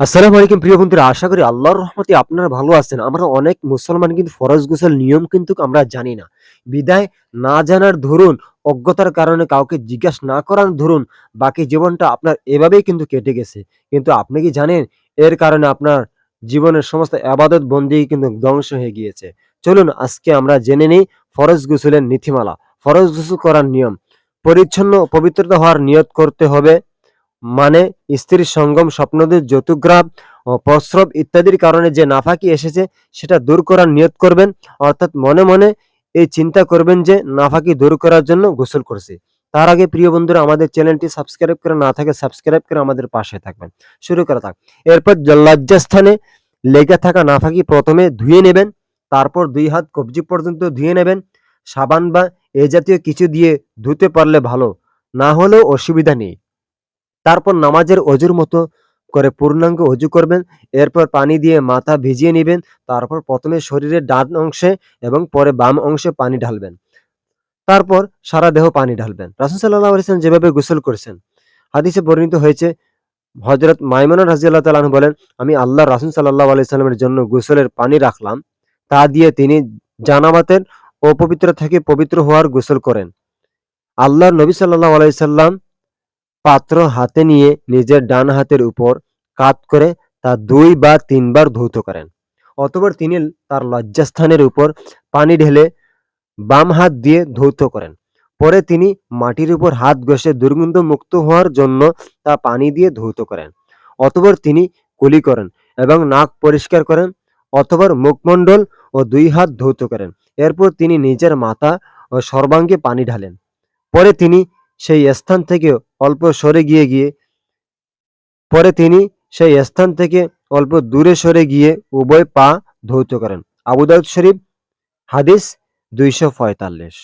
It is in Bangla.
আসসালামু আলাইকুম প্রিয় বন্ধুরা, আশা করি আল্লাহর রহমতে আপনারা ভালো আছেন। আমরা অনেক মুসলমান কিন্তু ফরজ গোসল নিয়ম কিন্তু আমরা জানি না। বিদায় না জানার দরুন, অজ্ঞতার কারণে কাউকে জিজ্ঞাসা না করার দরুন বাকি জীবনটা আপনার এভাবেই কিন্তু কেটে গেছে। কিন্তু আপনি কি জানেন এর কারণে আপনার জীবনের সমস্ত ইবাদত বন্দেগী কিন্তু ধ্বংস হয়ে গিয়েছে। চলুন আজকে আমরা জেনে নিই ফরজ গোসলের নীতিমালা, ফরজ গোসল করার নিয়ম। পরিচ্ছন্ন পবিত্রতা হওয়ার নিয়ত করতে হবে। মানে স্ত্রীর সঙ্গম, স্বপ্নদোষ, যৌতুকগ্রাহ ও প্রস্রাব ইত্যাদির কারণে যে নাফাকি এসেছে সেটা দূর করার নিয়ত করবেন। অর্থাৎ মনে মনে এই চিন্তা করবেন যে নাফাকি দূর করার জন্য গোসল করছি। তার আগে প্রিয় বন্ধুরা, আমাদের চ্যানেলটি সাবস্ক্রাইব করে না থাকে সাবস্ক্রাইব করে আমাদের পাশে থাকবেন। শুরু করা থাক। এরপর লজ্জাস্থানে লেগে থাকা নাফাকি প্রথমে ধুয়ে নেবেন। তারপর ২ হাত কবজি পর্যন্ত ধুয়ে নেবেন। সাবান বা এ জাতীয় কিছু দিয়ে ধুতে পারলে ভালো, না হলেও অসুবিধা নেই। তারপর নামাজের অজুর মতো করে পূর্ণাঙ্গ অজু করবেন। এরপর পানি দিয়ে মাথা ভিজিয়ে নিবেন। তারপর প্রথমে শরীরের ডান অংশে এবং পরে বাম অংশে পানি ঢালবেন। তারপর সারা দেহ পানি ঢালবেন। রাসূল সাল্লাল্লাহু আলাইহি ওয়াসাল্লাম যেভাবে গোসল করেছেন হাদিসে বর্ণিত হয়েছে। হযরত মাইমুনা রাদিয়াল্লাহু তাআলা আনহা বলেন, আমি আল্লাহর রাসূল সাল্লাল্লাহু আলাইহি সাল্লামের জন্য গোসলের পানি রাখলাম। তা দিয়ে তিনি জানামাতের অপবিত্র থেকে পবিত্র হওয়ার গোসল করেন। আল্লাহর নবী সাল্লাল্লাহু আলাইহি সাল্লাম পাত্র হাতে নিয়ে নিজের ডান হাতের উপর কাত করে তা ২ বা ৩ বার ধৌত করেন। অতঃপর তিনি তার লজ্জাস্থানের উপর পানি ঢেলে বাম হাত দিয়ে ধৌত করেন। পরে তিনি মাটির উপর হাত ঘষে দুর্গন্ধ মুক্ত হওয়ার জন্য তা পানি দিয়ে ধৌত করেন। অতঃপর তিনি কুলি করেন এবং নাক পরিষ্কার করেন। অতঃপর মুখমণ্ডল ও ২ হাত ধৌত করেন। এরপর তিনি নিজের মাথা ও সর্বাঙ্গে পানি ঢালেন। পরে তিনি সেই স্থান থেকে অল্প সরে গিয়ে গিয়ে পরে তিনি সেই স্থান থেকে অল্প দূরে সরে গিয়ে উভয় পা ধৌত করেন। আবু দাউদ শরীফ, হাদিস ২৪৫।